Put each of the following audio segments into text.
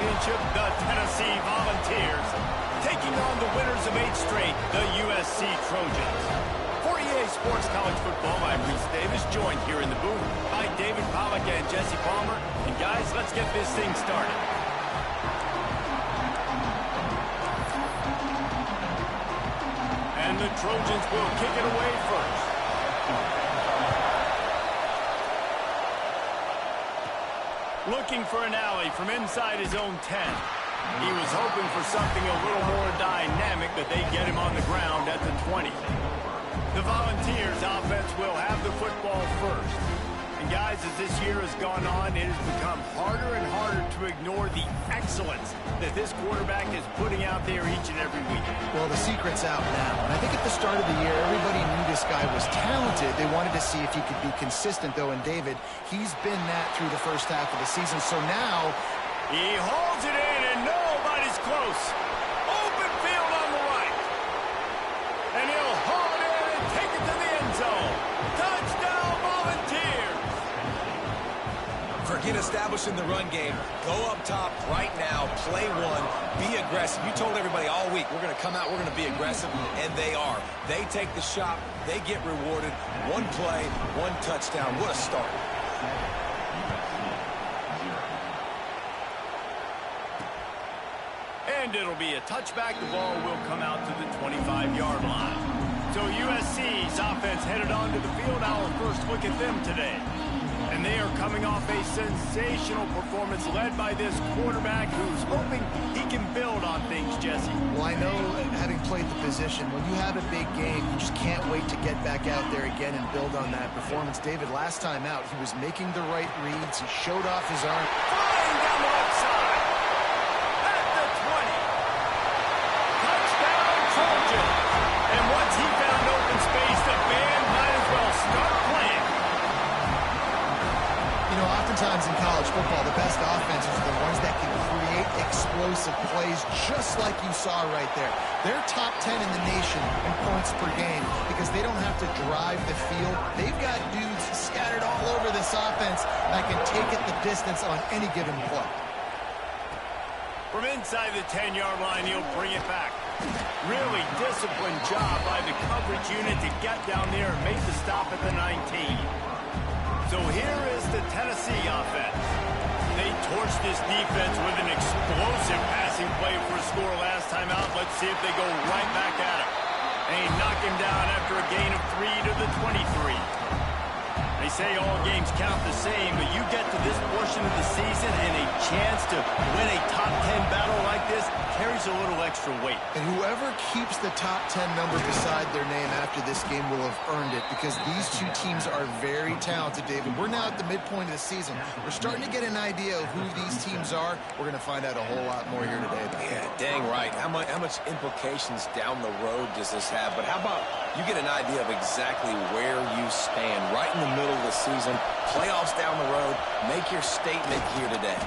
championship, the Tennessee Volunteers, taking on the winners of 8 straight, the USC Trojans. For EA Sports College Football, I'm Reese Davis, joined here in the booth by David Pollack and Jesse Palmer. And guys, let's get this thing started. And the Trojans will kick it away first. Looking for an alley from inside his own 10. He was hoping for something a little more dynamic, but they get him on the ground at the 20. The Volunteers offense will have the football first. And guys, as this year has gone on, it has become harder and harder to ignore the excellence that this quarterback is putting out there each and every week. Well, the secret's out now. And I think at the start of the year, everybody knew this guy was talented. They wanted to see if he could be consistent, though. And David, he's been that through the first half of the season. So now he holds it in, and nobody's close. Open field on the right. And he'll haul it in and take it to the end zone. Touchdown, Volunteers. Forget establishing the run game. Go up top right now. Play one. Be aggressive. You told everybody all week, we're going to come out, we're going to be aggressive, and they are. They take the shot. They get rewarded. One play, one touchdown. What a start. And it'll be a touchback. The ball will come out to the 25-yard line. So USC's offense headed onto the field. Our first look at them today. And they are coming off a sensational performance led by this quarterback who's hoping he can build on things, Jesse. Well, I know, having played the position, when you have a big game, you just can't wait to get back out there again and build on that performance. David, last time out, he was making the right reads. He showed off his arm. Flying down the left side. At the 20. Touchdown, Trojan. And once he found open space, the band might as well start playing. You know, oftentimes in college football, the best offenses are the ones that can create explosive plays, just like you saw right there. They're top 10 in the nation in points per game because they don't have to drive the field. They've got dudes scattered all over this offense that can take it the distance on any given play. From inside the 10-yard line, he'll bring it back. Really disciplined job by the coverage unit to get down there and make the stop at the 19. So here is the Tennessee offense. They torched this defense with an explosive passing play for a score last time out. Let's see if they go right back at him. And he knocked him down after a gain of 3 to the 23. They say all games count the same, but you get to this portion of the season and a chance to win a top 10 battle like this carries a little extra weight. And whoever keeps the top 10 number beside their name after this game will have earned it because these two teams are very talented, David. We're now at the midpoint of the season. We're starting to get an idea of who these teams are. We're going to find out a whole lot more here today. Yeah, dang right. How much implications down the road does this have? But how about you get an idea of exactly where you stand right in the middle of the season, playoffs down the road, make your statement here today.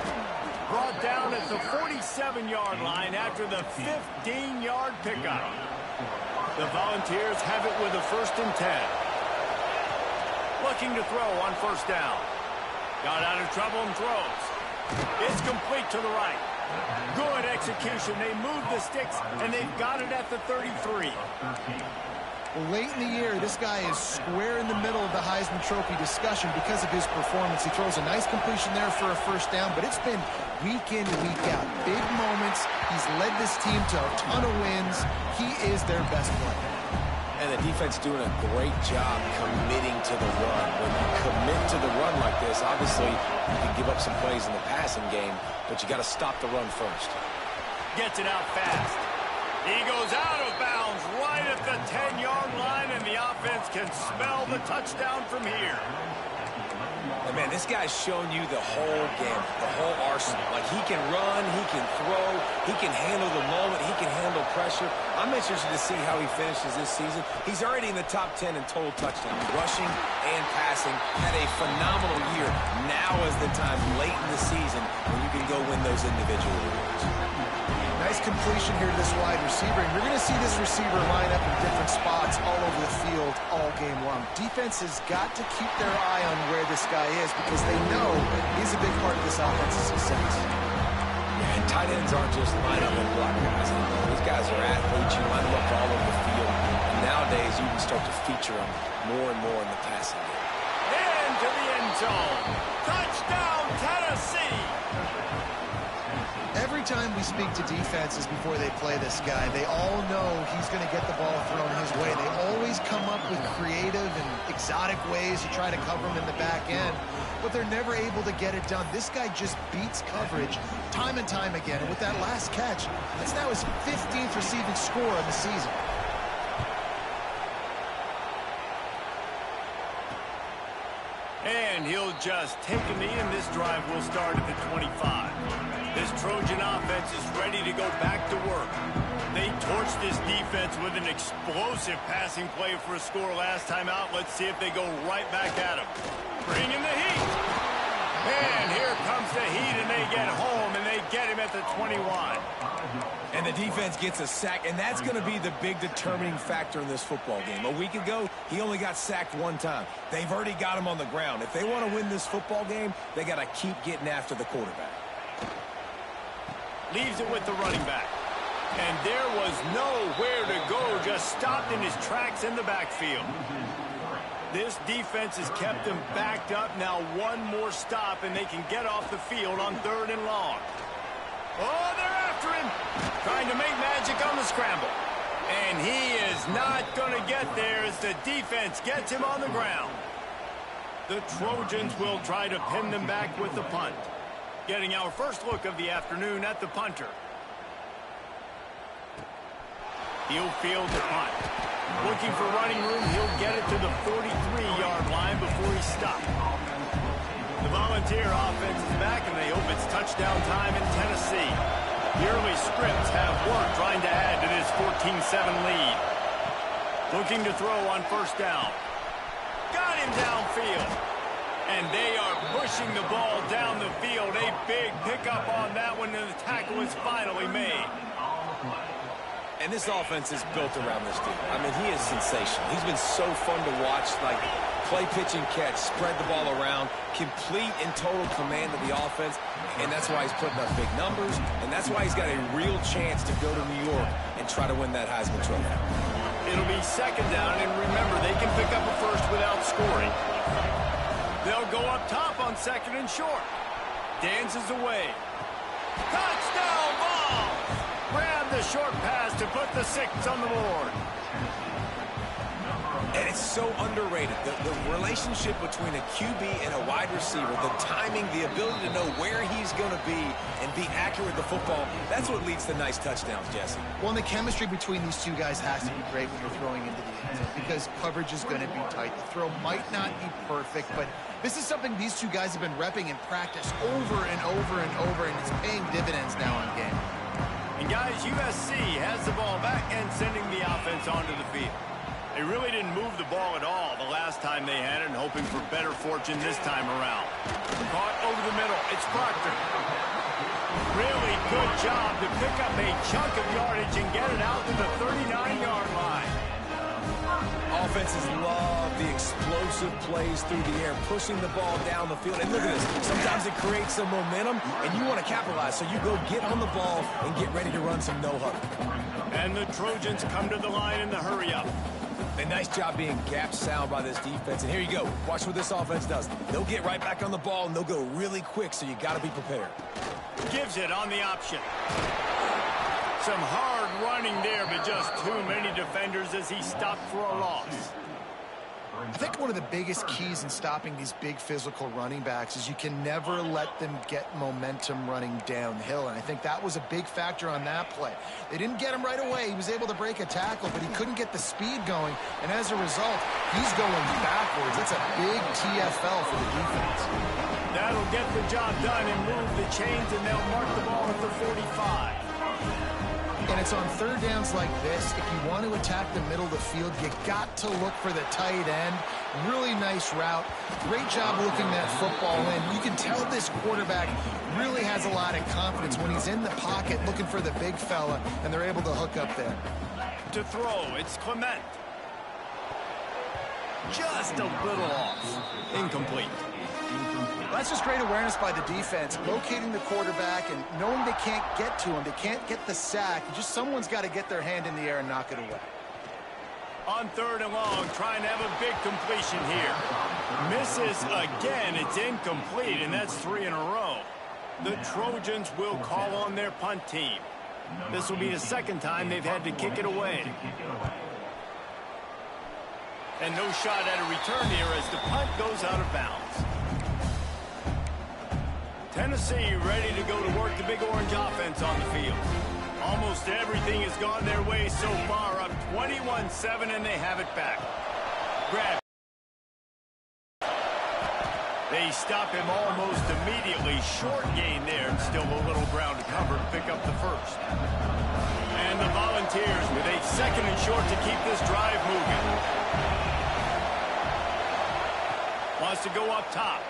Brought down at the 47-yard line after the 15-yard pickup. The Volunteers have it with a 1st and 10. Looking to throw on 1st down. Got out of trouble and throws. It's complete to the right. Good execution. They move the sticks, and they've got it at the 33. Well, late in the year, this guy is square in the middle of the Heisman Trophy discussion because of his performance. He throws a nice completion there for a 1st down, but it's been week in, week out. Big moments. He's led this team to a ton of wins. He is their best player. And the defense doing a great job committing to the run. When you commit to the run like this, obviously you can give up some plays in the passing game, but you got to stop the run first. Gets it out fast. He goes out of bounds right at the 10-yard line, and the offense can smell the touchdown from here. And man, this guy's showing you the whole game, the whole arsenal. Like, he can run, he can throw, he can handle the moment, he can handle pressure. I'm interested to see how he finishes this season. He's already in the top 10 in total touchdowns, rushing and passing. Had a phenomenal year. Now is the time, late in the season, when you can go win those individual awards. Nice completion here to this wide receiver. And you're going to see this receiver line up in different spots all over the field all game long. Defense has got to keep their eye on where this guy is because they know he's a big part of this offense's success. And tight ends aren't just line up and block guys. These guys are athletes. You line them up all over the field. And nowadays, you can start to feature them more and more in the passing game. Into the end zone. Touchdown, Tennessee. Every time we speak to defenses before they play this guy, they all know he's going to get the ball thrown his way. They always come up with creative and exotic ways to try to cover him in the back end, but they're never able to get it done. This guy just beats coverage time and time again, and with that last catch, that's now his 15th receiving score of the season. And he'll just take a knee, and this drive will start at the 25. This Trojan offense is ready to go back to work. They torched this defense with an explosive passing play for a score last time out. Let's see if they go right back at him. Bringing the heat. And here comes the heat, and they get home, and they get him at the 21. And the defense gets a sack, and that's going to be the big determining factor in this football game. A week ago, he only got sacked one time. They've already got him on the ground. If they want to win this football game, they got to keep getting after the quarterback. Leaves it with the running back. And there was nowhere to go, just stopped in his tracks in the backfield. This defense has kept them backed up. Now one more stop, and they can get off the field on 3rd and long. Oh, they're after him. Trying to make magic on the scramble. And he is not going to get there as the defense gets him on the ground. The Trojans will try to pin them back with the punt. Getting our first look of the afternoon at the punter. He'll field the punt. Looking for running room, he'll get it to the 43-yard line before he stopped. The Volunteer offense is back, and they hope it's touchdown time in Tennessee. The early scripts have work trying to add to this 14-7 lead. Looking to throw on 1st down. Got him downfield. And they are pushing the ball down the field. A big pickup on that one, and the tackle is finally made. And this offense is built around this dude. I mean, he is sensational. He's been so fun to watch, like play, pitch, and catch, spread the ball around, complete and total command of the offense, and that's why he's putting up big numbers, and that's why he's got a real chance to go to New York and try to win that Heisman Trophy. It'll be 2nd down, and remember, they can pick up a first without scoring. They'll go up top on 2nd and short. Dances away. Touchdown ball! Grab the short pass to put the 6 on the board. And it's so underrated. The relationship between a QB and a wide receiver, the timing, the ability to know where he's going to be and be accurate with the football, that's what leads to nice touchdowns, Jesse. Well, and the chemistry between these two guys has to be great when you're throwing into the end zone because coverage is going to be tight. The throw might not be perfect, but this is something these two guys have been repping in practice over and over and over, and it's paying dividends now in game. And guys, USC has the ball back and sending the offense onto the field. They really didn't move the ball at all the last time they had it, and hoping for better fortune this time around. Caught over the middle. It's Proctor. Really good job to pick up a chunk of yardage and get it out to the 39-yard line. Offenses love the explosive plays through the air, pushing the ball down the field. And look at this. Sometimes it creates some momentum, and you want to capitalize. So you go get on the ball and get ready to run some no-huddle. And the Trojans come to the line in the hurry-up. A nice job being gap sound by this defense. And here you go. Watch what this offense does. They'll get right back on the ball, and they'll go really quick, so you got to be prepared. Gives it on the option. Some hard running there, but just too many defenders as he stopped for a loss. I think one of the biggest keys in stopping these big physical running backs is you can never let them get momentum running downhill, and I think that was a big factor on that play. They didn't get him right away. He was able to break a tackle, but he couldn't get the speed going, and as a result, he's going backwards. That's a big TFL for the defense. That'll get the job done and move the chains, and they'll mark the ball at the 45. And it's on 3rd downs like this. If you want to attack the middle of the field, you got to look for the tight end. Really nice route. Great job looking that football in. You can tell this quarterback really has a lot of confidence when he's in the pocket looking for the big fella, and they're able to hook up there. To throw, it's Clement. Just a little off. Incomplete. That's just great awareness by the defense, locating the quarterback and knowing they can't get to him. They can't get the sack. Just someone's got to get their hand in the air and knock it away. On 3rd and long, trying to have a big completion here. Misses again. It's incomplete, and that's 3 in a row. The Trojans will call on their punt team. This will be the 2nd time they've had to kick it away. And no shot at a return here as the punt goes out of bounds. Tennessee ready to go to work the Big Orange offense on the field. Almost everything has gone their way so far, up 21-7, and they have it back. Grab. They stop him almost immediately. Short gain there, and still a little ground to cover to pick up the first. And the Volunteers with a 2nd and short to keep this drive moving. Wants to go up top.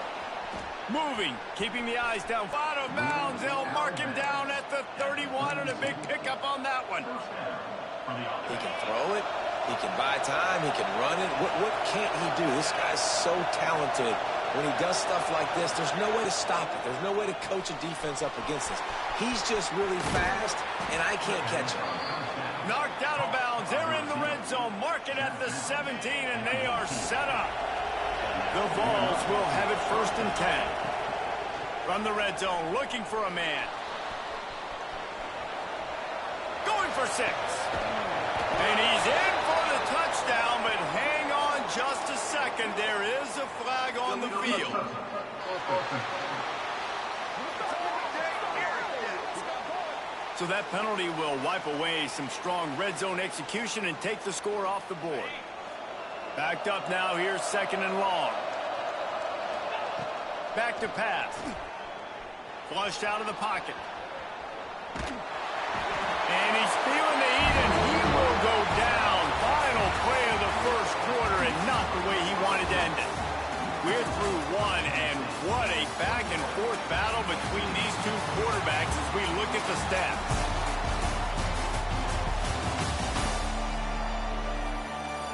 Moving, keeping the eyes down. Out of bounds, they'll mark him down at the 31, and a big pickup on that one. He can throw it. He can buy time. He can run it. What can't he do? This guy's so talented. When he does stuff like this, there's no way to stop it. There's no way to coach a defense up against this. He's just really fast, and I can't catch him. Knocked out of bounds. They're in the red zone. Mark it at the 17, and they are set up. The Vols will have it 1st and 10. From the red zone, looking for a man. Going for 6. And he's in for the touchdown, but hang on just a second. There is a flag on the field. So that penalty will wipe away some strong red zone execution and take the score off the board. Backed up now, here's 2nd and long. Back to pass. Flushed out of the pocket. And he's feeling the heat, and he will go down. Final play of the 1st quarter, and not the way he wanted to end it. We're through 1, and what a back-and-forth battle between these two quarterbacks as we look at the stats.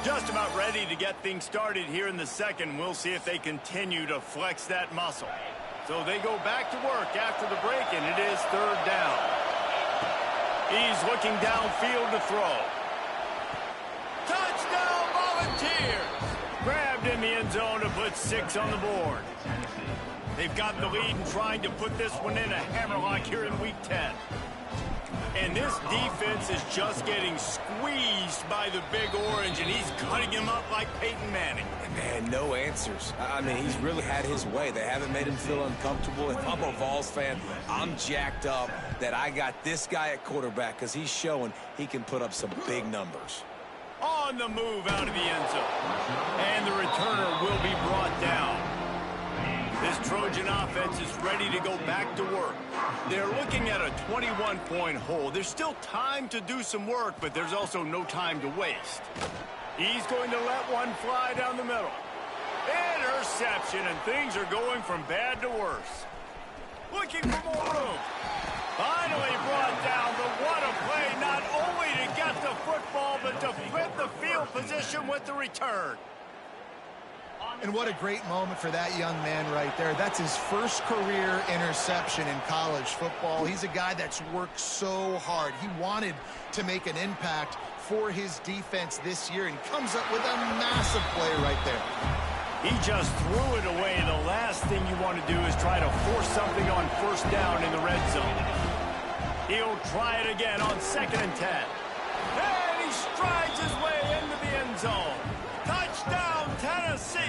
Just about ready to get things started here in the 2nd. We'll see if they continue to flex that muscle. So they go back to work after the break, and it is 3rd down. He's looking downfield to throw. Touchdown, Volunteers! Grabbed in the end zone to put 6 on the board. They've got the lead and trying to put this one in a hammerlock here in Week 10. And this defense is just getting squeezed by the Big Orange, and he's cutting him up like Peyton Manning. Man, no answers. I mean, he's really had his way. They haven't made him feel uncomfortable. If I'm a Vols fan, I'm jacked up that I got this guy at quarterback because he's showing he can put up some big numbers. On the move out of the end zone. And the returner will be brought down. This Trojan offense is ready to go back to work. They're looking at a 21-point hole. There's still time to do some work, but there's also no time to waste. He's going to let one fly down the middle. Interception, and things are going from bad to worse. Looking for more room. Finally brought down, but what a play, not only to get the football, but to flip the field position with the return. And what a great moment for that young man right there. That's his 1st career interception in college football. He's a guy that's worked so hard. He wanted to make an impact for his defense this year and comes up with a massive play right there. He just threw it away. The last thing you want to do is try to force something on 1st down in the red zone. He'll try it again on 2nd and 10. And he strides his way into the end zone. Touchdown, Tennessee!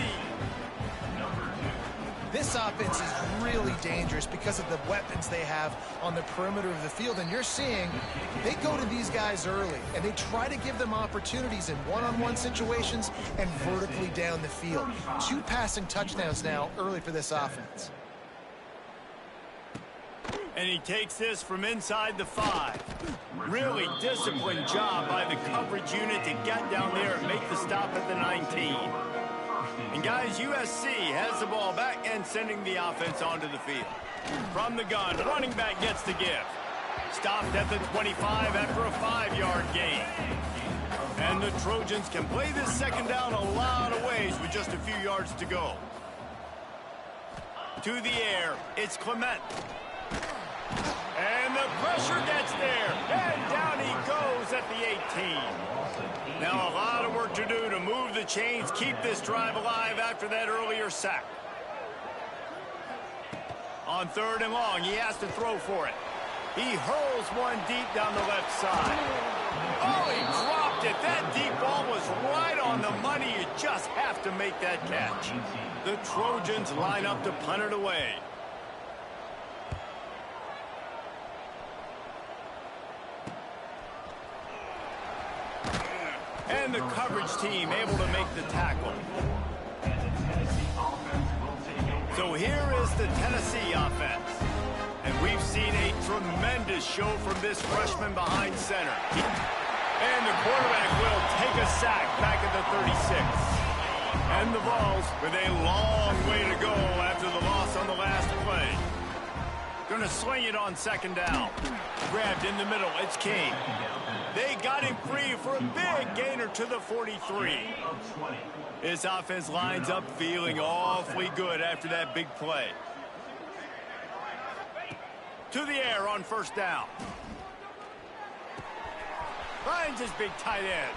This offense is really dangerous because of the weapons they have on the perimeter of the field. And you're seeing they go to these guys early, and they try to give them opportunities in one-on-one situations and vertically down the field. 2 passing touchdowns now early for this offense. And he takes this from inside the 5. Really disciplined job by the coverage unit to get down there and make the stop at the 19. And guys, USC has the ball back and sending the offense onto the field. From the gun, running back gets the gift. Stopped at the 25 after a 5-yard gain. And the Trojans can play this 2nd down a lot of ways with just a few yards to go. To the air, it's Clement. And the pressure gets there. And down he goes at the 18. Now a lot of work to do to move the chains, keep this drive alive after that earlier sack. On 3rd and long, he has to throw for it. He hurls one deep down the left side. Oh, he dropped it. That deep ball was right on the money. You just have to make that catch. The Trojans line up to punt it away. And the coverage team able to make the tackle. So here is the Tennessee offense. And we've seen a tremendous show from this freshman behind center. And the quarterback will take a sack back at the 36. And the Vols with a long way to go after the loss on the last play. Gonna swing it on 2nd down. Grabbed in the middle, it's King. They got him free for a big gainer to the 43. This offense lines up feeling awfully good after that big play. To the air on 1st down. Finds his big tight end.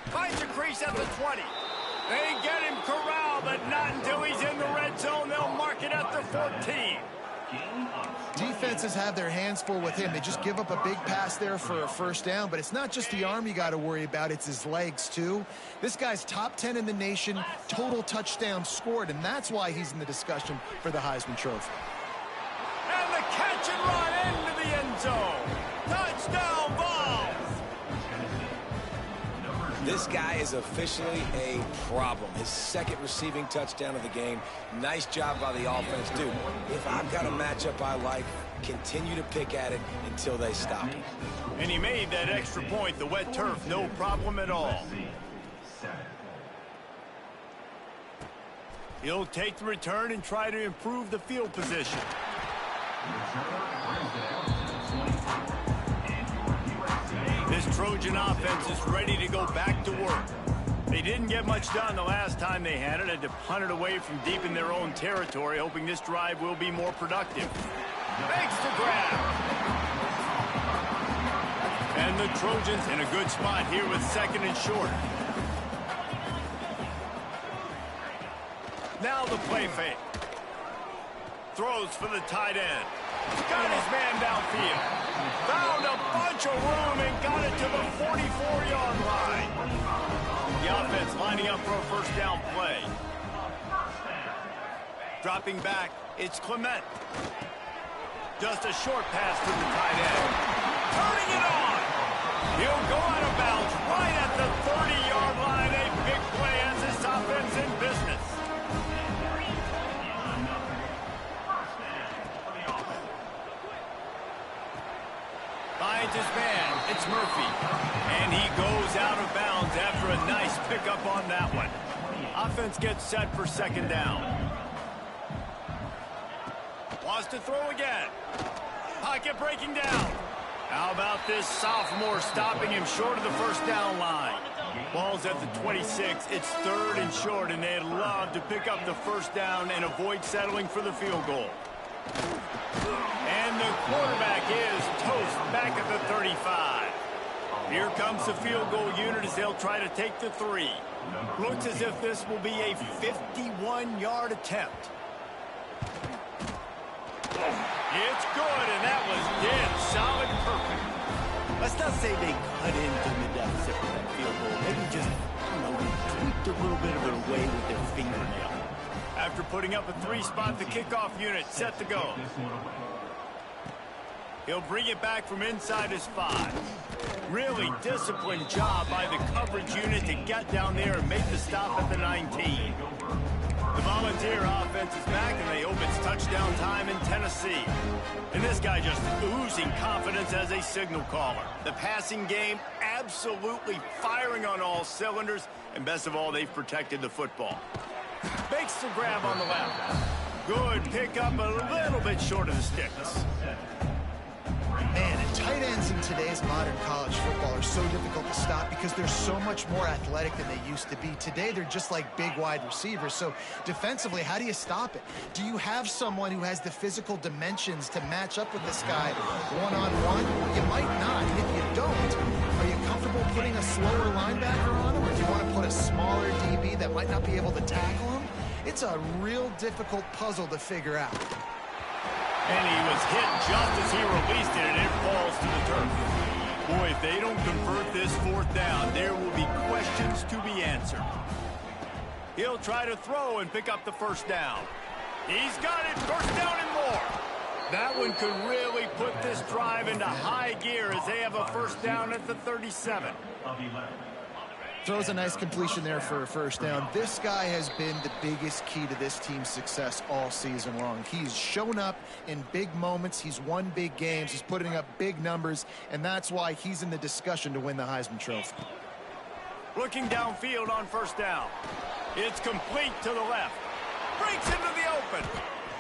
Finds a crease at the 20. They get him corralled, but not until he's in the red zone. They'll mark it at the 14. Defenses have their hands full with him. They just give up a big pass there for a 1st down, but it's not just the arm you got to worry about, it's his legs too. This guy's top 10 in the nation, total touchdowns scored, and that's why he's in the discussion for the Heisman Trophy. And the catch and run into the end zone. Touchdown, Vols! This guy is officially a problem. His 2nd receiving touchdown of the game. Nice job by the offense. Dude, if I've got a matchup I like, continue to pick at it until they stop him. And he made that extra point. The wet turf, no problem at all. He'll take the return and try to improve the field position. This Trojan offense is ready to go back to work. They didn't get much done the last time they had it. Had to punt it away from deep in their own territory, hoping this drive will be more productive. Makes the grab. And the Trojans in a good spot here with 2nd and short. Now the play fake. Throws for the tight end. Got his man downfield. Found a bunch of room and got it to the 44-yard line. The offense lining up for a 1st down play. Dropping back, it's Clement. Just a short pass to the tight end. Turning it on. He'll go out of bounds right at the 30-yard line. A big play as this offense in business. Finds his man. It's Murphy. And he goes out of bounds after a nice pickup on that one. Offense gets set for 2nd down. Wants to throw again. Pocket breaking down. How about this sophomore stopping him short of the 1st down line? Ball's at the 26. It's 3rd and short, and they'd love to pick up the 1st down and avoid settling for the field goal. And the quarterback is toast back at the 35. Here comes the field goal unit as they'll try to take the 3. Looks as if this will be a 51-yard attempt. It's good, and that was dead solid perfect. Let's not say they cut into the deficit with that field goal. Maybe just, tweaked a little bit of it away with their fingernail. After putting up a 3-spot, the kickoff unit set to go. He'll bring it back from inside his 5. Really disciplined job by the coverage unit to get down there and make the stop at the 19. The Volunteer offense is back, and they hope it's touchdown time in Tennessee. And this guy just oozing confidence as a signal caller. The passing game absolutely firing on all cylinders, and best of all, they've protected the football. Makes the grab on the left. Good pickup, a little bit short of the sticks. Man, and tight ends in today's modern college football are so difficult to stop because they're so much more athletic than they used to be. Today, they're just like big wide receivers. So defensively, how do you stop it? Do you have someone who has the physical dimensions to match up with this guy one-on-one? You might not. And if you don't, are you comfortable putting a slower linebacker on him, or do you want to put a smaller DB that might not be able to tackle him? It's a real difficult puzzle to figure out. And he was hit just as he released it, and it falls to the turf. Boy, if they don't convert this fourth down, there will be questions to be answered. He'll try to throw and pick up the first down. He's got it, first down and more. That one could really put this drive into high gear as they have a first down at the 37. Throws a nice completion there for a first down. This guy has been the biggest key to this team's success all season long. He's shown up in big moments. He's won big games. He's putting up big numbers, and that's why he's in the discussion to win the Heisman Trophy. Looking downfield on first down. It's complete to the left. Breaks into the open.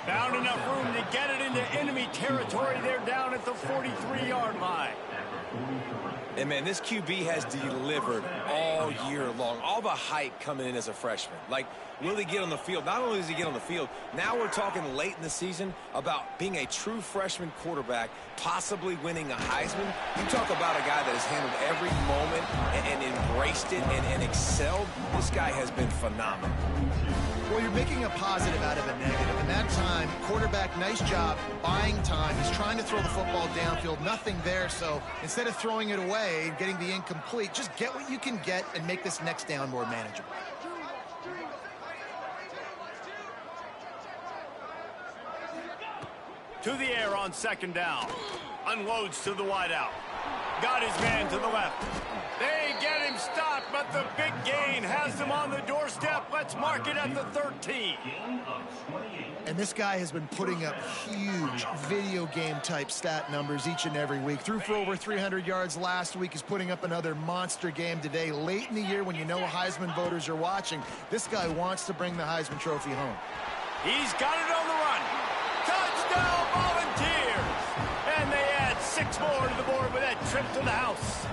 Found enough room to get it into enemy territory. They're down at the 43-yard line. And, man, this QB has delivered all year long. All the hype coming in as a freshman. Like, will he get on the field? Not only does he get on the field, now we're talking late in the season about being a true freshman quarterback, possibly winning a Heisman. You talk about a guy that has handled every moment and embraced it and excelled. This guy has been phenomenal. Well, you're making a positive out of a negative. In that time, quarterback, nice job, buying time. He's trying to throw the football downfield. Nothing there, so instead of throwing it away and getting the incomplete, just get what you can get and make this next down more manageable. To the air on second down. Unloads to the wideout. Got his man to the left. They get him stopped, but the big gain has them on the doorstep. Let's mark it at the 13. And this guy has been putting up huge video game type stat numbers each and every week. Threw for over 300 yards last week. He's putting up another monster game today. Late in the year when you know Heisman voters are watching, this guy wants to bring the Heisman Trophy home. He's got it on the run. Touchdown Volunteers! And they add 6 more to the board with that trip to the house.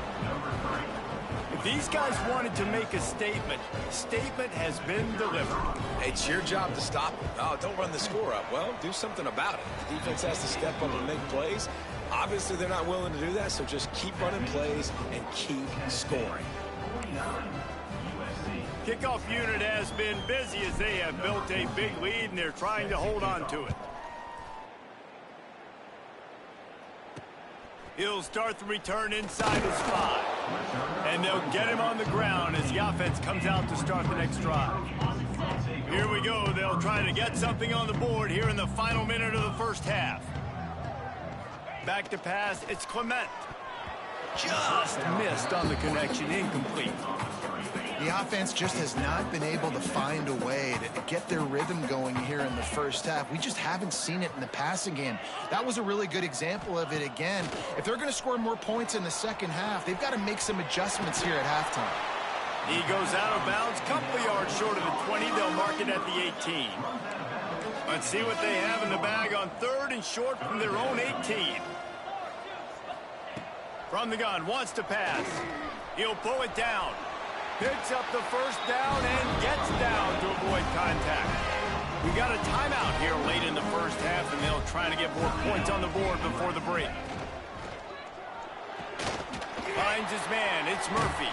If these guys wanted to make a statement, statement has been delivered. It's your job to stop it. Oh, don't run the score up. Well, do something about it. The defense has to step up and make plays. Obviously, they're not willing to do that, so just keep running plays and keep scoring. Kickoff unit has been busy as they have built a big lead, and they're trying to hold on to it. He'll start the return inside his 5. And they'll get him on the ground as the offense comes out to start the next drive. Here we go. They'll try to get something on the board here in the final minute of the first half. Back to pass. It's Clement. Just missed on the connection. Incomplete. The offense just has not been able to find a way to get their rhythm going here in the first half. We just haven't seen it in the passing game. That was a really good example of it again. If they're going to score more points in the second half, they've got to make some adjustments here at halftime. He goes out of bounds, couple of yards short of the 20. They'll mark it at the 18. Let's see what they have in the bag on third and short from their own 18. From the gun, wants to pass. He'll pull it down. Picks up the first down and gets down to avoid contact. We got a timeout here late in the first half, and they'll try to get more points on the board before the break. Finds his man. It's Murphy.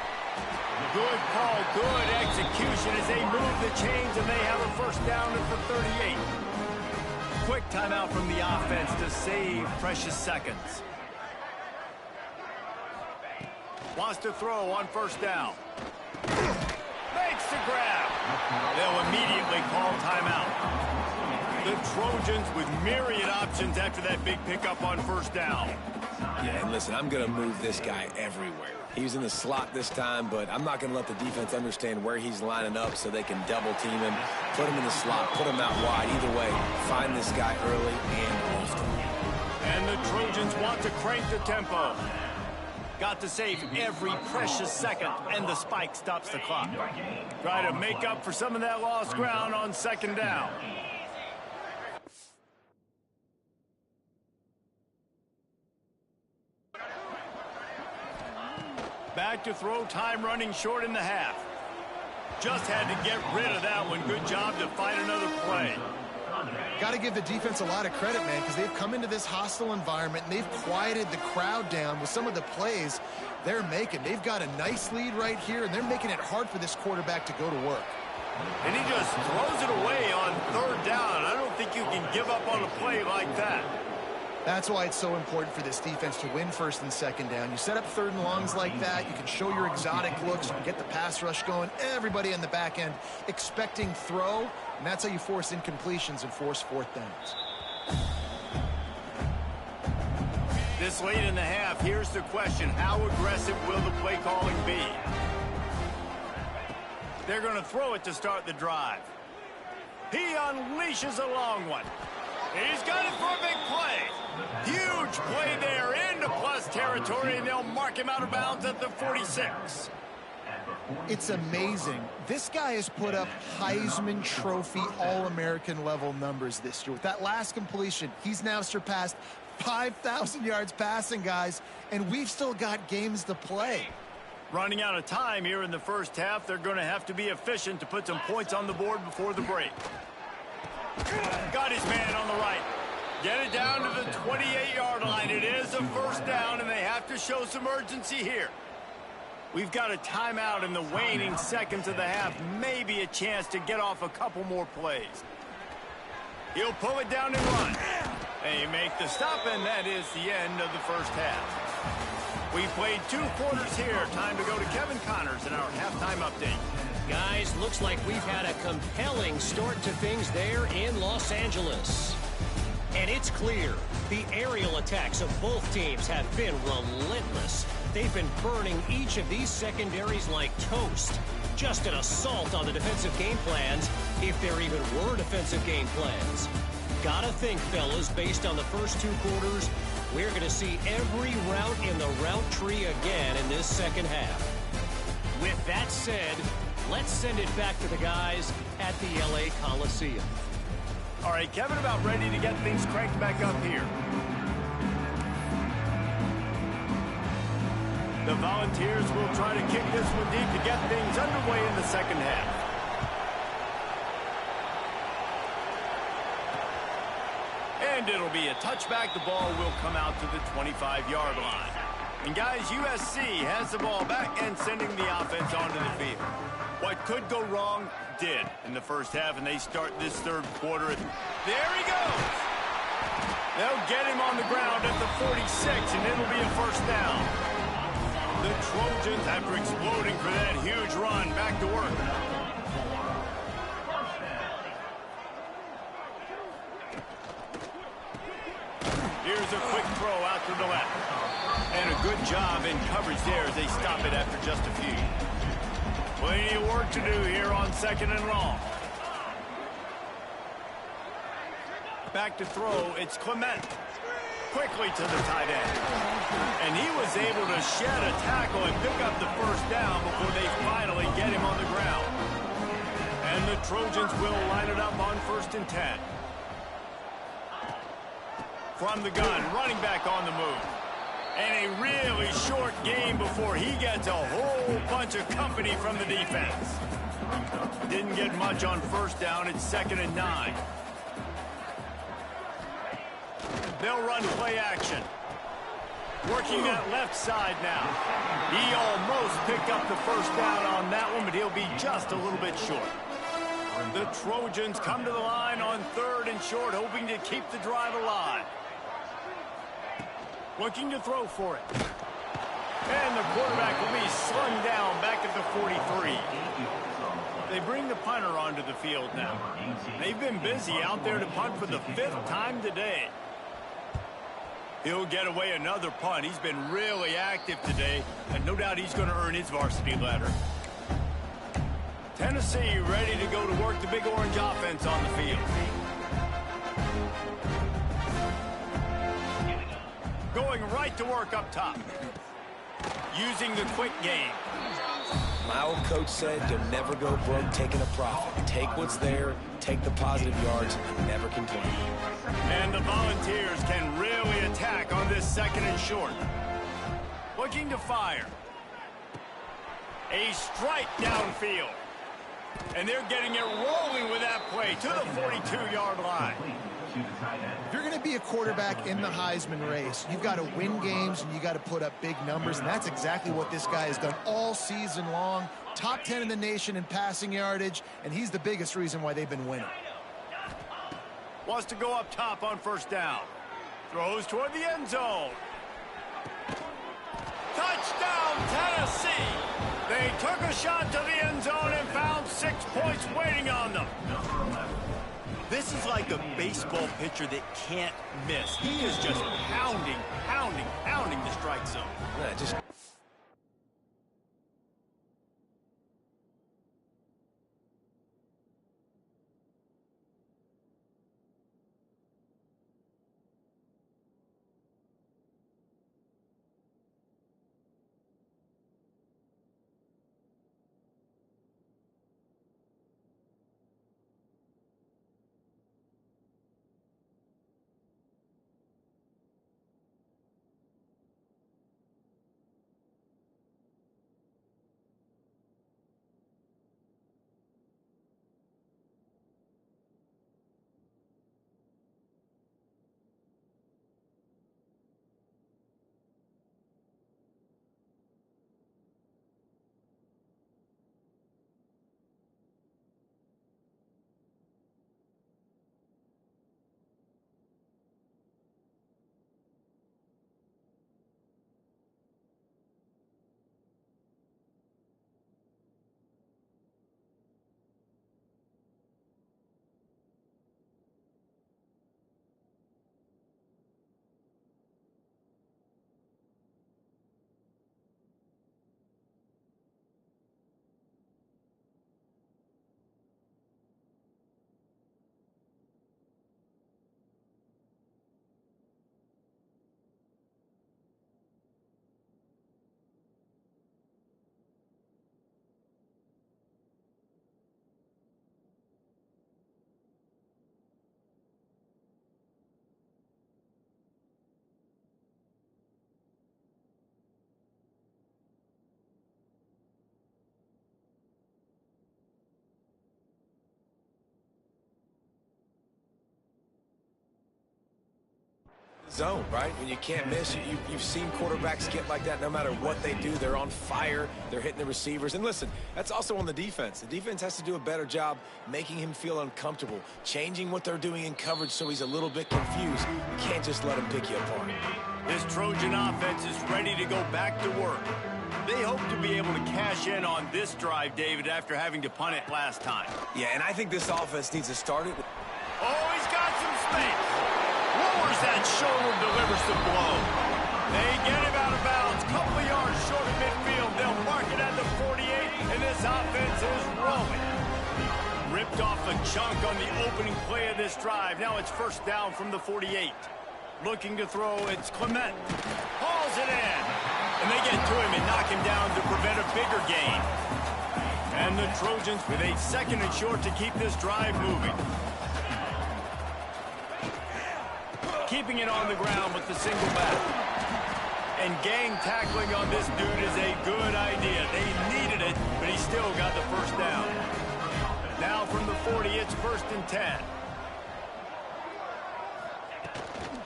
Good call, good execution as they move the chains, and they have a first down at the 38. Quick timeout from the offense to save precious seconds. Wants to throw on first down. Makes the grab. They'll immediately call timeout. The Trojans with myriad options after that big pickup on first down. Yeah, and listen, I'm going to move this guy everywhere. He's in the slot this time, but I'm not going to let the defense understand where he's lining up so they can double team him, put him in the slot, put him out wide. Either way, find this guy early and often. And the Trojans want to crank the tempo. Got to save every precious second, and the spike stops the clock. Try to make up for some of that lost ground on second down. Back to throw, time running short in the half. Just had to get rid of that one. Good job to find another play. Got to give the defense a lot of credit, man, because they've come into this hostile environment and they've quieted the crowd down with some of the plays they're making. They've got a nice lead right here, and they're making it hard for this quarterback to go to work. And he just throws it away on third down. I don't think you can give up on a play like that. That's why it's so important for this defense to win first and second down. You set up third and longs like that. You can show your exotic looks. You can get the pass rush going. Everybody on the back end expecting throw, and that's how you force incompletions and force fourth downs. This late in the half, here's the question. How aggressive will the play calling be? They're going to throw it to start the drive. He unleashes a long one. He's got it for a big play. Huge play there into plus territory, and they'll mark him out of bounds at the 46. It's amazing. This guy has put up Heisman Trophy All-American level numbers this year. With that last completion, he's now surpassed 5,000 yards passing, guys, and we've still got games to play. Running out of time here in the first half, they're going to have to be efficient to put some points on the board before the break. Got his man on the right. Get it down to the 28-yard line. It is a first down, and they have to show some urgency here. We've got a timeout in the waning seconds of the half. Maybe a chance to get off a couple more plays. He'll pull it down and run. They make the stop, and that is the end of the first half. We played 2 quarters here. Time to go to Kevin Connors in our halftime update. Guys, looks like we've had a compelling start to things there in Los Angeles. And it's clear the aerial attacks of both teams have been relentless. They've been burning each of these secondaries like toast. Just an assault on the defensive game plans, if there even were defensive game plans. Gotta think, fellas, based on the first 2 quarters, we're going to see every route in the route tree again in this second half. With that said, let's send it back to the guys at the LA Coliseum. All right, Kevin, about ready to get things cranked back up here. The Volunteers will try to kick this one deep to get things underway in the second half. And it'll be a touchback. The ball will come out to the 25-yard line. And guys, USC has the ball back and sending the offense onto the field. What could go wrong did in the first half, and they start this third quarter. There he goes. They'll get him on the ground at the 46, and it'll be a first down. The Trojans, after exploding for that huge run, back to work. Here's a quick throw out to the left. And a good job in coverage there as they stop it after just a few. Plenty of work to do here on second and long. Back to throw, it's Clement. Quickly to the tight end. And he was able to shed a tackle and pick up the first down before they finally get him on the ground. And the Trojans will line it up on 1st and 10. From the gun, running back on the move. And a really short game before he gets a whole bunch of company from the defense. Didn't get much on first down. It's 2nd and 9. They'll run play action. Working that left side now. He almost picked up the first down on that one, but he'll be just a little bit short. The Trojans come to the line on 3rd and short, hoping to keep the drive alive. Looking to throw for it. And the quarterback will be slung down back at the 43. They bring the punter onto the field now. They've been busy out there to punt for the 5th time today. He'll get away another punt. He's been really active today, and no doubt he's going to earn his varsity letter. Tennessee ready to go to work the Big Orange offense on the field. Going right to work up top. Using the quick game. My old coach said you'll never go broke taking a profit. Take what's there, take the positive yards, and never complain. And the Volunteers can really attack on this 2nd and short. Looking to fire. A strike downfield. And they're getting it rolling with that play to the 42-yard line. If you're going to be a quarterback in the Heisman race, you've got to win games and you got to put up big numbers, and that's exactly what this guy has done all season long. Top 10 in the nation in passing yardage, and he's the biggest reason why they've been winning. Wants to go up top on first down. Throws toward the end zone. Touchdown, Tennessee! They took a shot to the end zone and found 6 points waiting on them. This is like a baseball pitcher that can't miss. He is just pounding the strike zone. Yeah, just... zone, right? When you can't miss, you've seen quarterbacks get like that no matter what they do. They're on fire. They're hitting the receivers. And listen, that's also on the defense. The defense has to do a better job making him feel uncomfortable, changing what they're doing in coverage so he's a little bit confused. You can't just let him pick you apart. This Trojan offense is ready to go back to work. They hope to be able to cash in on this drive, David, after having to punt it last time. Yeah, and I think this offense needs to start it. Oh, he's got some space. Lowers that shoulder, delivers the blow. They get him out of bounds. Couple of yards short of midfield. They'll mark it at the 48, and this offense is rolling. Ripped off a chunk on the opening play of this drive. Now it's first down from the 48. Looking to throw, it's Clement. Hauls it in. And they get to him and knock him down to prevent a bigger gain. And the Trojans with a second and short to keep this drive moving. Keeping it on the ground with the single back. And gang tackling on this dude is a good idea. They needed it, but he still got the first down. Now from the 40, it's first and 10.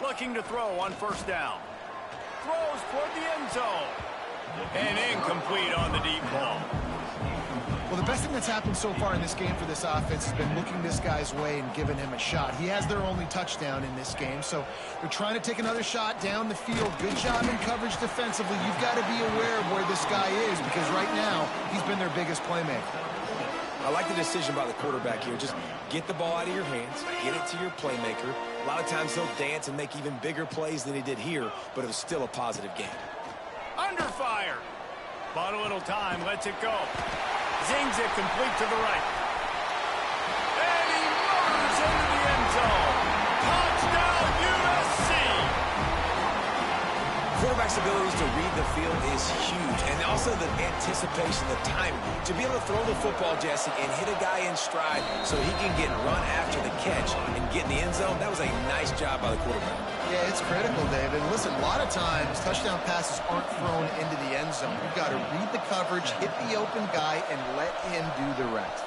Looking to throw on first down. Throws toward the end zone. And incomplete on the deep ball. Well, the best thing that's happened so far in this game for this offense has been looking this guy's way and giving him a shot. He has their only touchdown in this game, so they're trying to take another shot down the field. Good job in coverage defensively. You've got to be aware of where this guy is because right now he's been their biggest playmaker. I like the decision by the quarterback here. Just get the ball out of your hands, get it to your playmaker. A lot of times he'll dance and make even bigger plays than he did here, but it was still a positive game. Under fire. Bought a little time, lets it go. Zings it complete to the right. And he motors into the end zone. Touchdown, USC! Quarterback quarterback's abilities to read the field is huge, and also the anticipation, the timing. To be able to throw the football, Jesse, and hit a guy in stride so he can get run after the catch and get in the end zone, that was a nice job by the quarterback. Yeah, it's critical, David. Listen, a lot of times, touchdown passes aren't thrown into the end zone. You've got to read the coverage, hit the open guy, and let him do the rest.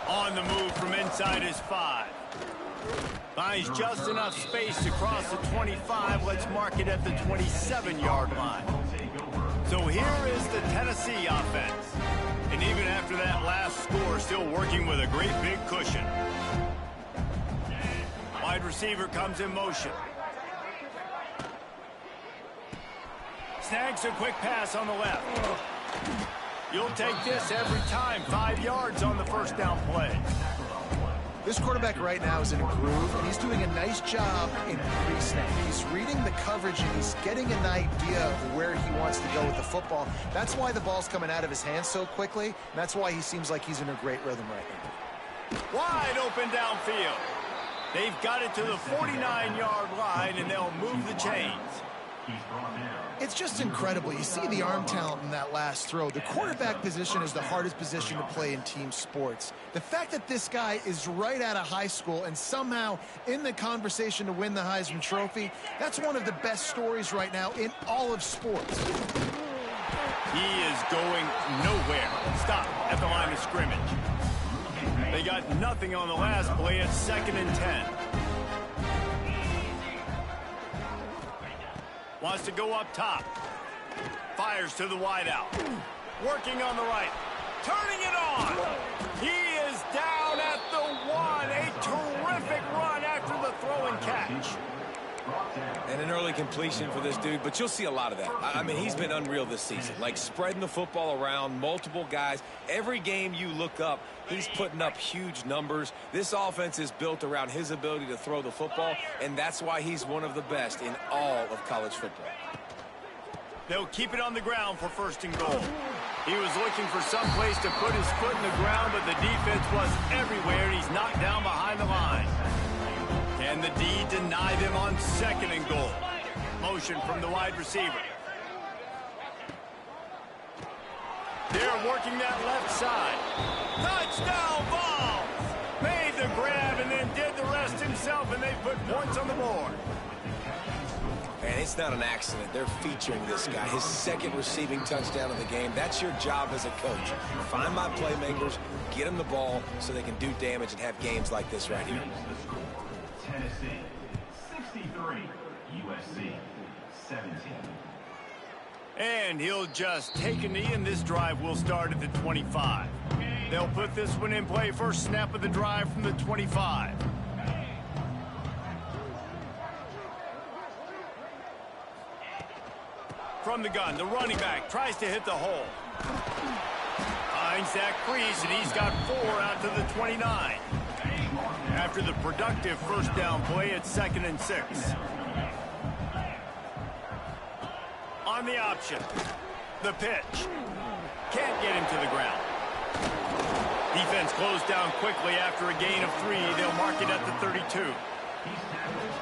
On the move from inside his 5. Finds just enough space to cross the 25. Let's mark it at the 27-yard line. So here is the Tennessee offense. And even after that last score, still working with a great big cushion. Wide receiver comes in motion. Snags a quick pass on the left. You'll take this every time. 5 yards on the first down play. This quarterback right now is in a groove, and he's doing a nice job in pre-snap. He's reading the coverage, and he's getting an idea of where he wants to go with the football. That's why the ball's coming out of his hands so quickly, and that's why he seems like he's in a great rhythm right now. Wide open downfield. They've got it to the 49-yard line, and they'll move the chains. It's just incredible. You see the arm talent in that last throw. The quarterback position is the hardest position to play in team sports. The fact that this guy is right out of high school and somehow in the conversation to win the Heisman Trophy, that's one of the best stories right now in all of sports. He is going nowhere. Stop at the line of scrimmage. They got nothing on the last play. It's 2nd and 10. Wants to go up top. Fires to the wideout. Working on the right. Turning it on. He is down at the 1. A terrific run after the throw and catch. And an early completion for this dude, but you'll see a lot of that. I mean, he's been unreal this season, like spreading the football around, multiple guys. Every game you look up, he's putting up huge numbers. This offense is built around his ability to throw the football, and that's why he's one of the best in all of college football. They'll keep it on the ground for 1st and goal. He was looking for some place to put his foot in the ground, but the defense was everywhere, and he's knocked down behind the line. Can the D deny them on 2nd and goal? Motion from the wide receiver. They're working that left side. Touchdown ball! Made the grab and then did the rest himself, and they put points on the board. And it's not an accident. They're featuring this guy. His 2nd receiving touchdown of the game. That's your job as a coach. Find my playmakers, get them the ball so they can do damage and have games like this right here. Tennessee, 63. USC, 17. And he'll just take a knee, and this drive will start at the 25. They'll put this one in play. First snap of the drive from the 25. From the gun, the running back tries to hit the hole. Finds that crease, and he's got 4 out to the 29. After the productive first down play, it's 2nd and 6. On the option. The pitch. Can't get him to the ground. Defense closed down quickly after a gain of 3. They'll mark it at the 32.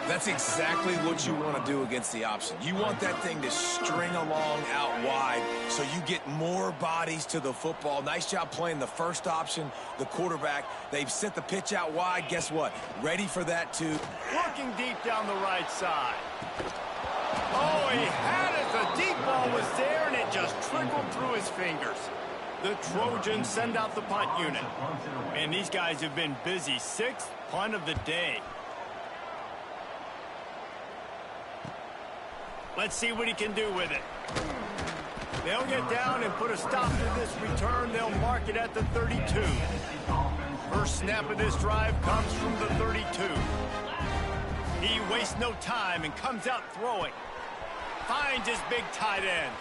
That's exactly what you want to do against the option. You want that thing to string along out wide so you get more bodies to the football. Nice job playing the first option, the quarterback. They've sent the pitch out wide. Guess what? Ready for that too. Looking deep down the right side. Oh, he had it. The deep ball was there, and it just trickled through his fingers. The Trojans send out the punt unit. And these guys have been busy. 6th punt of the day. Let's see what he can do with it. They'll get down and put a stop to this return. They'll mark it at the 32. First snap of this drive comes from the 32. He wastes no time and comes out throwing. Finds his big tight end.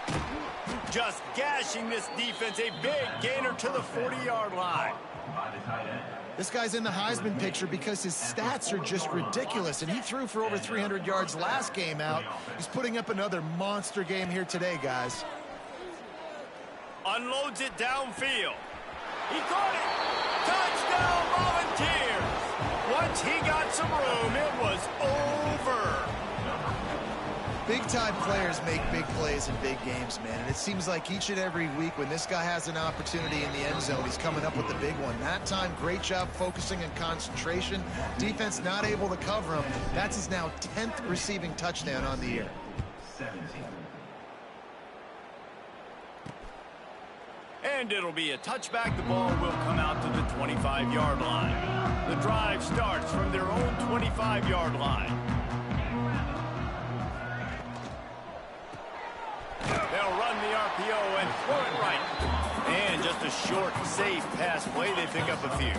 Just gashing this defense. A big gainer to the 40-yard line. This guy's in the Heisman picture because his stats are just ridiculous, and he threw for over 300 yards last game out. He's putting up another monster game here today, guys. Unloads it downfield. He caught it. Touchdown, Volunteers. Once he got some room, it was over. Big-time players make big plays in big games, man. And it seems like each and every week when this guy has an opportunity in the end zone, he's coming up with the big one. That time, great job focusing and concentration. Defense not able to cover him. That's his now 10th receiving touchdown on the year. 17. And it'll be a touchback. The ball will come out to the 25-yard line. The drive starts from their own 25-yard line. They'll run the RPO and throw it right. And just a short, safe pass play. They pick up a few.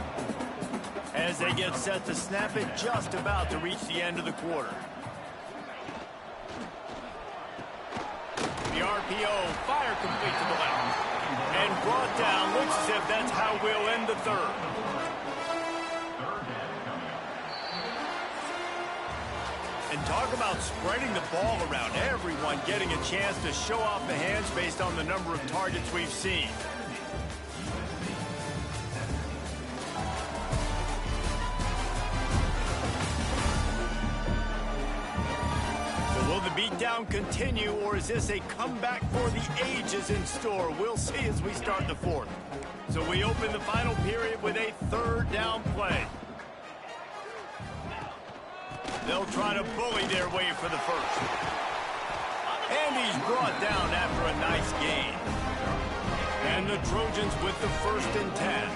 As they get set to snap it, just about to reach the end of the quarter. The RPO, fire complete to the left. And brought down. Looks as if that's how we'll end the third. And talk about spreading the ball around. Everyone getting a chance to show off the hands based on the number of targets we've seen. So will the beatdown continue, or is this a comeback for the ages in store? We'll see as we start the fourth. So we open the final period with a third down play. They'll try to bully their way for the first. And he's brought down after a nice gain. And the Trojans with the 1st and 10.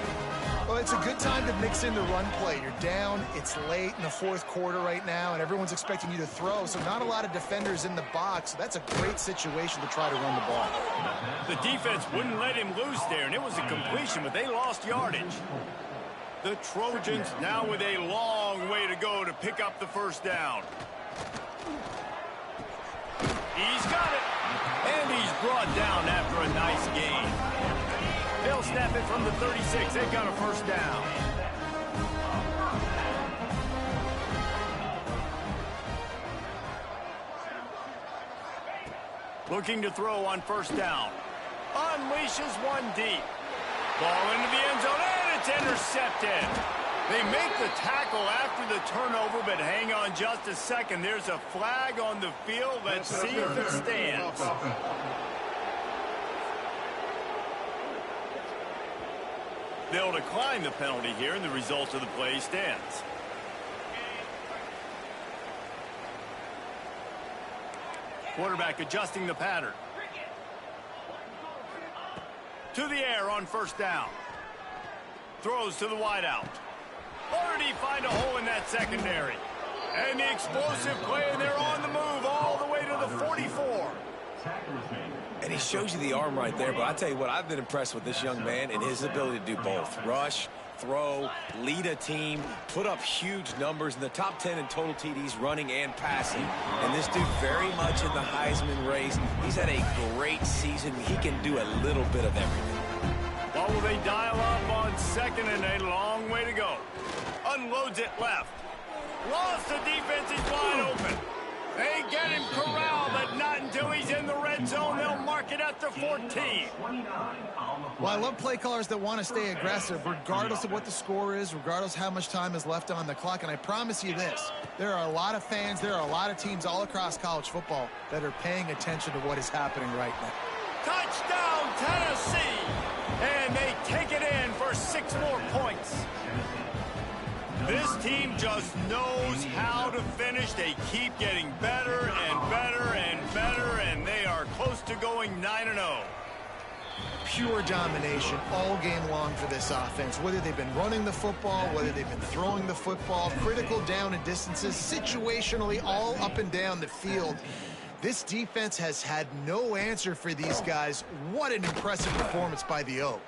Well, it's a good time to mix in the run play. You're down, it's late in the fourth quarter right now, and everyone's expecting you to throw, so not a lot of defenders in the box. So that's a great situation to try to run the ball. The defense wouldn't let him loose there, and it was a completion, but they lost yardage. The Trojans now with a long way to go to pick up the first down. He's got it. And he's brought down after a nice gain. They'll snap it from the 36. They've got a first down. Looking to throw on first down. Unleashes one deep. Ball into the end zone, and it's intercepted. They make the tackle after the turnover, but hang on just a second. There's a flag on the field. Let's see if it stands. They'll decline the penalty here, and the result of the play stands. Quarterback adjusting the pattern. To the air on first down. Throws to the wideout. Or did he find a hole in that secondary? And the explosive play, and they're on the move all the way to the 44. And he shows you the arm right there, but I tell you what, I've been impressed with this young man and his ability to do both. Rush, throw, lead a team, put up huge numbers in the top 10 in total TDs running and passing. And this dude very much in the Heisman race. He's had a great season. He can do a little bit of everything. What will they dial up on second, and a long way to go? Unloads it left. Lost the defense, he's wide open. They get him corralled, but not until he's in the red zone. They'll mark it at the 14. Well, I love play callers that want to stay aggressive, regardless of what the score is, regardless how much time is left on the clock. And I promise you this, there are a lot of fans, there are a lot of teams all across college football that are paying attention to what is happening right now. Touchdown, Tennessee! And they take it in for 6 more points. This team just knows how to finish. They keep getting better and better and better, and they are close to going 9-0. Pure domination all game long for this offense. Whether they've been running the football, whether they've been throwing the football, critical down and distances, situationally all up and down the field. This defense has had no answer for these guys. What an impressive performance by the O.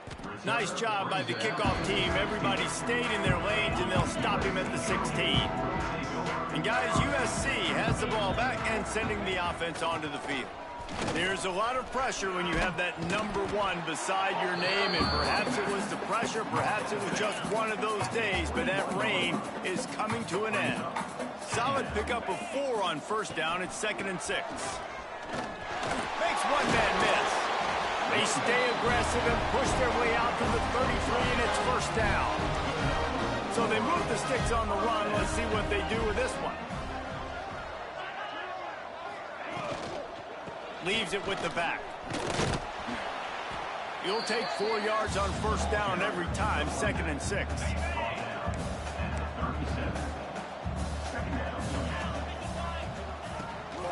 Nice job by the kickoff team. Everybody stayed in their lanes, and they'll stop him at the 16. And guys, USC has the ball back and sending the offense onto the field. There's a lot of pressure when you have that number 1 beside your name, and perhaps it was the pressure, perhaps it was just one of those days, but that reign is coming to an end. Solid pickup of 4 on first down. It's 2nd and 6. Makes one man miss. They stay aggressive and push their way out to the 33, and it's first down. So they move the sticks on the run. Let's see what they do with this one. Leaves it with the back. He'll take 4 yards on first down every time, 2nd and 6.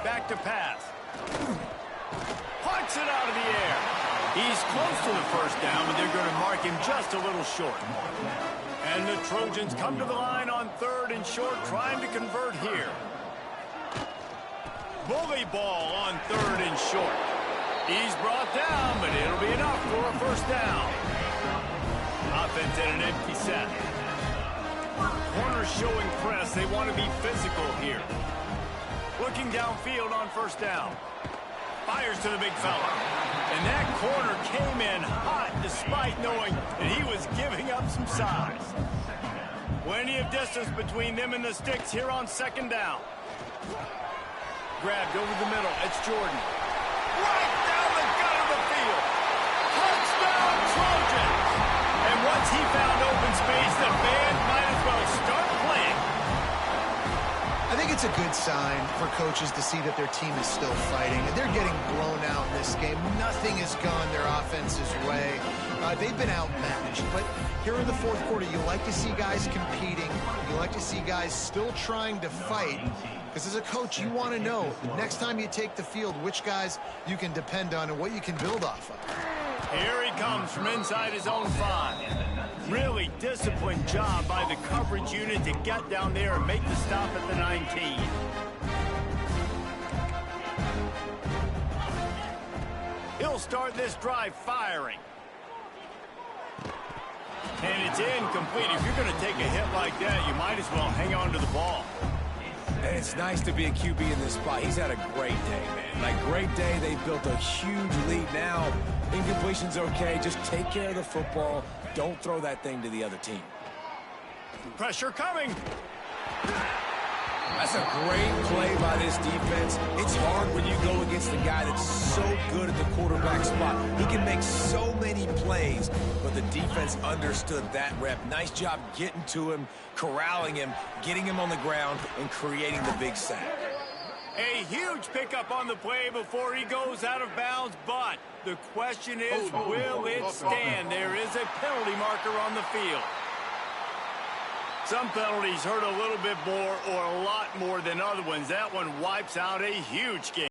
Back to pass. Punts it out of the air. He's close to the first down, but they're going to mark him just a little short. And the Trojans come to the line on 3rd and short, trying to convert here. Bully ball on 3rd and short. He's brought down, but it'll be enough for a first down. Offense at an empty set. Corners showing press. They want to be physical here. Looking downfield on first down. Fires to the big fella. And that corner came in hot despite knowing that he was giving up some size. Plenty of distance between them and the sticks here on 2nd down. Grabbed over the middle. It's Jordan. Right down the gut of the field. Touchdown, Trojans. And once he found open space, the band might as well start playing. I think it's a good sign for coaches to see that their team is still fighting. They're getting blown out in this game. Nothing has gone their offense's way. They've been outmatched. But here in the 4th quarter, you like to see guys competing. You like to see guys still trying to fight. Because as a coach, you want to know, next time you take the field, which guys you can depend on and what you can build off of. Here he comes from inside his own 5. Really disciplined job by the coverage unit to get down there and make the stop at the 19. He'll start this drive firing. And it's incomplete. If you're going to take a hit like that, you might as well hang on to the ball. And it's nice to be a QB in this spot. He's had a great day, man. Like, great day. They built a huge lead. Now, incompletion's okay. Just take care of the football. Don't throw that thing to the other team. Pressure coming. That's a great play by this defense. It's hard when you go against a guy that's so good at the quarterback spot. He can make so many plays, but the defense understood that rep. Nice job getting to him, corralling him, getting him on the ground, and creating the big sack. A huge pickup on the play before he goes out of bounds, but the question is, will it stand? There is a penalty marker on the field. Some penalties hurt a little bit more or a lot more than other ones. That one wipes out a huge game.